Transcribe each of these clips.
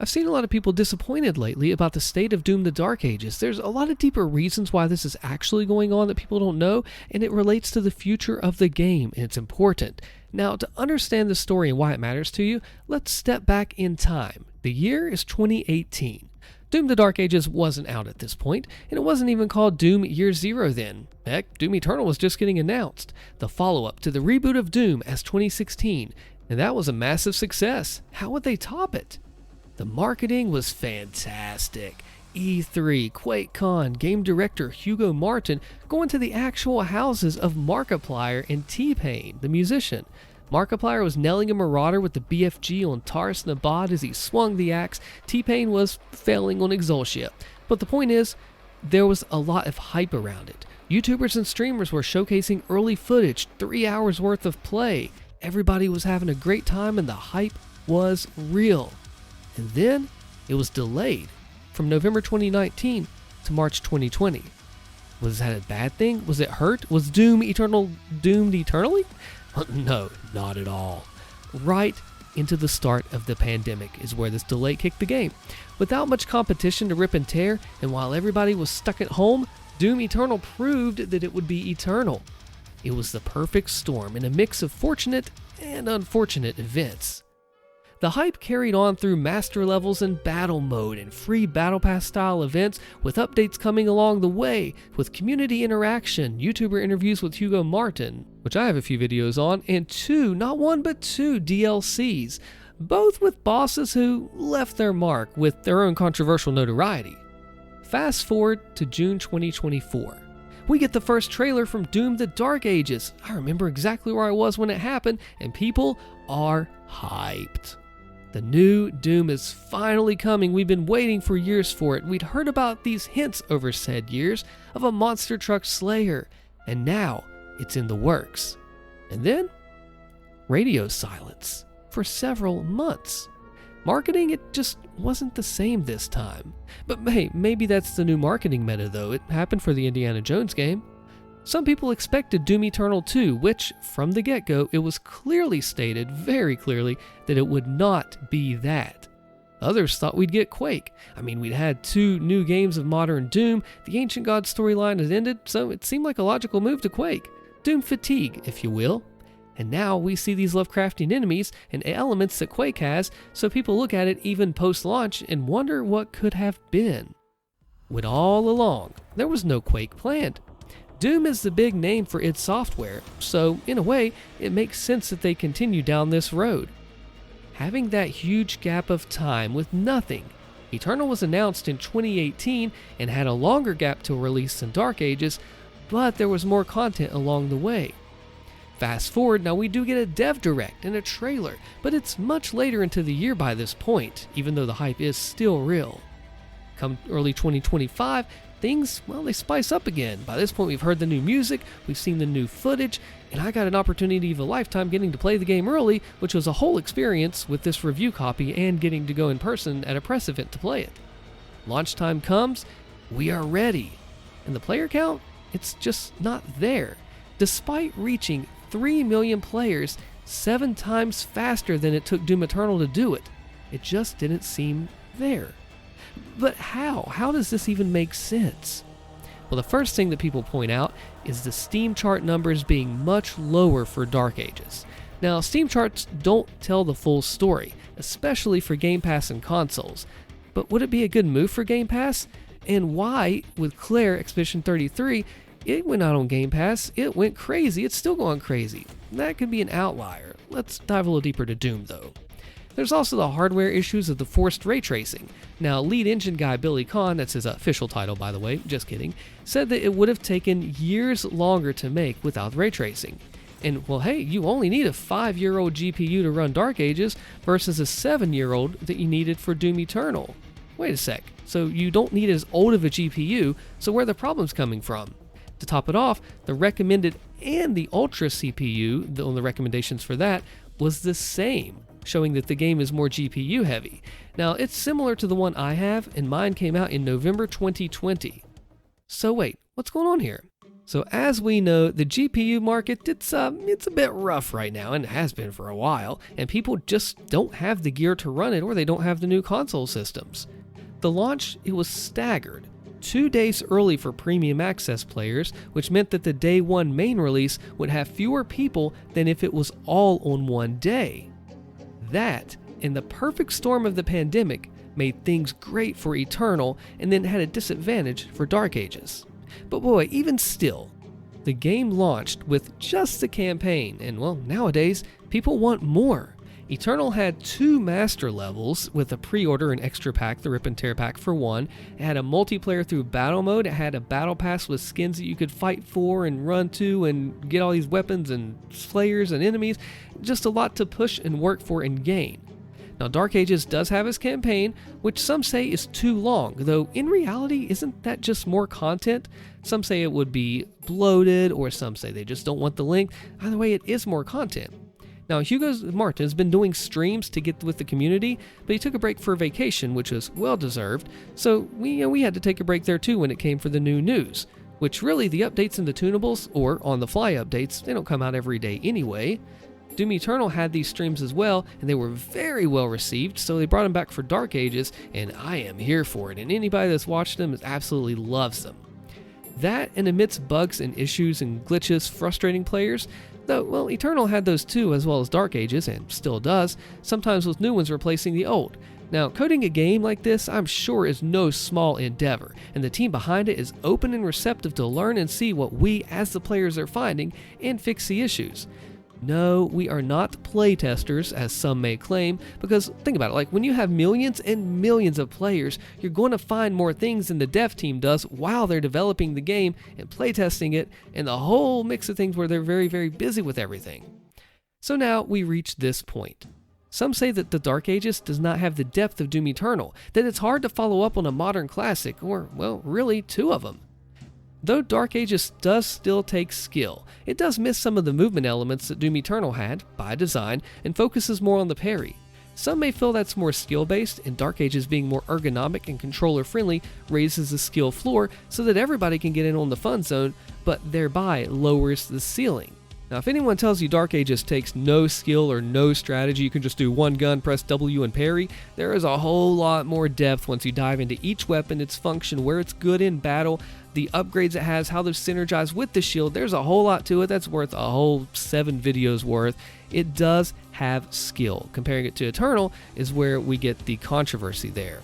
I've seen a lot of people disappointed lately about the state of Doom the Dark Ages. There's a lot of deeper reasons why this is actually going on that people don't know, and it relates to the future of the game, and it's important. Now, to understand the story and why it matters to you, let's step back in time. The year is 2018. Doom the Dark Ages wasn't out at this point, and it wasn't even called Doom Year Zero then. Heck, Doom Eternal was just getting announced, the follow-up to the reboot of Doom as 2016, and that was a massive success. How would they top it? The marketing was fantastic. E3, QuakeCon, game director Hugo Martin going to the actual houses of Markiplier and T-Pain, the musician. Markiplier was nailing a marauder with the BFG on Taurus Nabad as he swung the axe. T-Pain was failing on Exultia. But the point is, there was a lot of hype around it. YouTubers and streamers were showcasing early footage, 3 hours worth of play. Everybody was having a great time and the hype was real. And then it was delayed from November 2019 to March 2020. Was that a bad thing? Was it hurt? Was Doom Eternal doomed eternally? No, not at all. Right into the start of the pandemic is where this delay kicked the game. Without much competition to rip and tear, and while everybody was stuck at home, Doom Eternal proved that it would be eternal. It was the perfect storm in a mix of fortunate and unfortunate events. The hype carried on through master levels and battle mode and free battle pass style events, with updates coming along the way, with community interaction, YouTuber interviews with Hugo Martin, which I have a few videos on, and not one but two DLCs, both with bosses who left their mark with their own controversial notoriety. Fast forward to June 2024. We get the first trailer from Doom the Dark Ages. I remember exactly where I was when it happened, and people are hyped. The new Doom is finally coming. We've been waiting for years for it. We'd heard about these hints over said years of a monster truck slayer, and now it's in the works. And then, radio silence for several months. Marketing, it just wasn't the same this time. But hey, maybe that's the new marketing meta though. It happened for the Indiana Jones game. Some people expected Doom Eternal 2, which, from the get-go, it was clearly stated, very clearly, that it would not be that. Others thought we'd get Quake. I mean, we'd had 2 new games of modern Doom, the Ancient Gods storyline had ended, so it seemed like a logical move to Quake. Doom fatigue, if you will. And now we see these Lovecraftian enemies and elements that Quake has, so people look at it even post-launch and wonder what could have been. When all along, there was no Quake planned. Doom is the big name for id Software, so in a way, it makes sense that they continue down this road. Having that huge gap of time with nothing, Eternal was announced in 2018 and had a longer gap to release than Dark Ages, but there was more content along the way. Fast forward, now we do get a dev direct and a trailer, but it's much later into the year by this point, even though the hype is still real. Come early 2025, things, well, they spice up again. By this point, we've heard the new music, we've seen the new footage, and I got an opportunity of a lifetime getting to play the game early, which was a whole experience with this review copy and getting to go in person at a press event to play it. Launch time comes, we are ready. And the player count, it's just not there. Despite reaching 3 million players 7 times faster than it took Doom Eternal to do it, it just didn't seem there. But how? How does this even make sense? Well, the first thing that people point out is the Steam chart numbers being much lower for Dark Ages. Now, Steam charts don't tell the full story, especially for Game Pass and consoles. But would it be a good move for Game Pass? And why, with Claire Expedition 33, it went out on Game Pass, it went crazy, it's still going crazy. That could be an outlier. Let's dive a little deeper to Doom, though. There's also the hardware issues of the forced ray tracing. Now, lead engine guy Billy Kahn, that's his official title by the way, just kidding, said that it would have taken years longer to make without ray tracing. And well, hey, you only need a 5-year-old GPU to run Dark Ages versus a 7-year-old that you needed for Doom Eternal. Wait a sec, so you don't need as old of a GPU, so where are the problems coming from? To top it off, the recommended and the Ultra CPU, on the recommendations for that, was the same, showing that the game is more GPU heavy. Now, it's similar to the one I have, and mine came out in November 2020. So wait, what's going on here? So as we know, the GPU market, it's a bit rough right now, and has been for a while, and people just don't have the gear to run it, or they don't have the new console systems. The launch, it was staggered, 2 days early for premium access players, which meant that the day one main release would have fewer people than if it was all on one day. That, and the perfect storm of the pandemic, made things great for Eternal, and then had a disadvantage for Dark Ages. But boy, even still, the game launched with just the campaign, and well, nowadays, people want more. Eternal had 2 master levels with a pre-order and extra pack, the Rip and Tear pack for one. It had a multiplayer through battle mode. It had a battle pass with skins that you could fight for and run to and get all these weapons and slayers and enemies. Just a lot to push and work for and gain. Now, Dark Ages does have its campaign, which some say is too long, though in reality, isn't that just more content? Some say it would be bloated, or some say they just don't want the length. Either way, it is more content. Now, Hugo Martin has been doing streams to get with the community, but he took a break for vacation, which was well-deserved, so we had to take a break there too when it came for the new news, which really, the updates in the tunables, or on-the-fly updates, they don't come out every day anyway. Doom Eternal had these streams as well, and they were very well received, so they brought them back for Dark Ages, and I am here for it, and anybody that's watched them absolutely loves them. That, and amidst bugs and issues and glitches frustrating players, though, well, Eternal had those too, as well as Dark Ages, and still does, sometimes with new ones replacing the old. Now, coding a game like this, I'm sure, is no small endeavor, and the team behind it is open and receptive to learn and see what we, as the players, are finding, and fix the issues. No, we are not playtesters, as some may claim, because think about it, like when you have millions and millions of players, you're going to find more things than the dev team does while they're developing the game and playtesting it, and the whole mix of things where they're very, very busy with everything. So now we reach this point. Some say that the Dark Ages does not have the depth of Doom Eternal, that it's hard to follow up on a modern classic, or, well, really 2 of them. Though Dark Ages does still take skill, it does miss some of the movement elements that Doom Eternal had, by design, and focuses more on the parry. Some may feel that's more skill-based, and Dark Ages being more ergonomic and controller-friendly raises the skill floor so that everybody can get in on the fun zone, but thereby lowers the ceiling. Now, if anyone tells you Dark Ages takes no skill or no strategy, you can just do one gun, press W and parry, there is a whole lot more depth once you dive into each weapon, its function, where it's good in battle, the upgrades it has, how those synergize with the shield. There's a whole lot to it that's worth a whole 7 videos worth. It does have skill. Comparing it to Eternal is where we get the controversy there.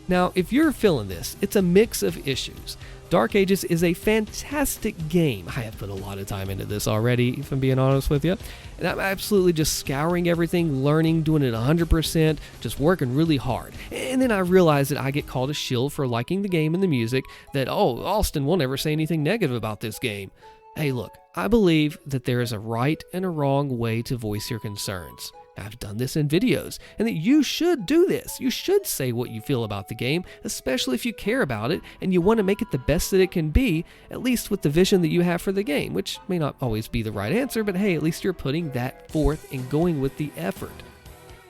Now, if you're feeling this, it's a mix of issues. Dark Ages is a fantastic game. I have put a lot of time into this already, if I'm being honest with you. And I'm absolutely just scouring everything, learning, doing it 100%, just working really hard. And then I realize that I get called a shill for liking the game and the music, that, oh, Austin will never say anything negative about this game. Hey, look, I believe that there is a right and a wrong way to voice your concerns. I've done this in videos, and that you should do this. You should say what you feel about the game, especially if you care about it and you want to make it the best that it can be, at least with the vision that you have for the game, which may not always be the right answer, but hey, at least you're putting that forth and going with the effort.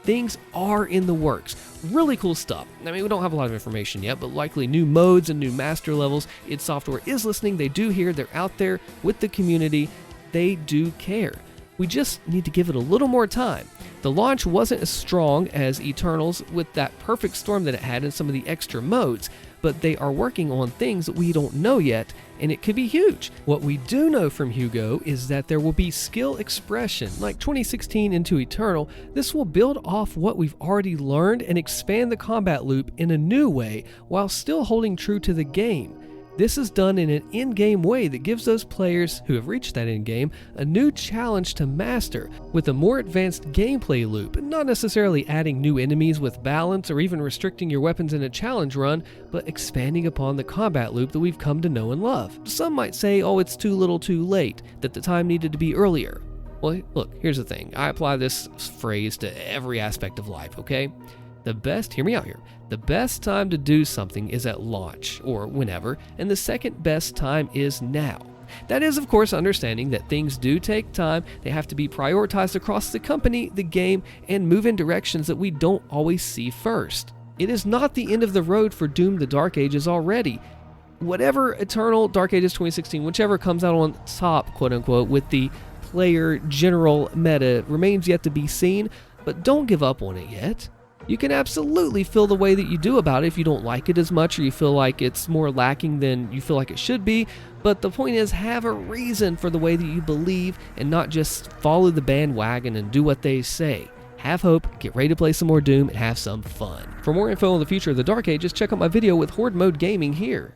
Things are in the works. Really cool stuff. I mean, we don't have a lot of information yet, but likely new modes and new master levels. id Software is listening. They do hear. They're out there with the community. They do care. We just need to give it a little more time. The launch wasn't as strong as Eternal's with that perfect storm that it had in some of the extra modes, but they are working on things that we don't know yet, and it could be huge. What we do know from Hugo is that there will be skill expression, like 2016 into Eternal. This will build off what we've already learned and expand the combat loop in a new way while still holding true to the game. This is done in an in-game way that gives those players who have reached that in-game a new challenge to master with a more advanced gameplay loop, not necessarily adding new enemies with balance or even restricting your weapons in a challenge run, but expanding upon the combat loop that we've come to know and love. Some might say, oh, it's too little too late, that the time needed to be earlier. Well, look, here's the thing. I apply this phrase to every aspect of life, okay? Hear me out here. The best time to do something is at launch, or whenever, and the second best time is now. That is, of course, understanding that things do take time, they have to be prioritized across the company, the game, and move in directions that we don't always see first. It is not the end of the road for Doom the Dark Ages already. whatever Eternal, Dark Ages 2016, whichever comes out on top, quote unquote, with the player general meta remains yet to be seen, but don't give up on it yet. You can absolutely feel the way that you do about it if you don't like it as much or you feel like it's more lacking than you feel like it should be, but the point is, have a reason for the way that you believe and not just follow the bandwagon and do what they say. Have hope, get ready to play some more Doom, and have some fun. For more info on the future of the Dark Ages, check out my video with Horde Mode Gaming here.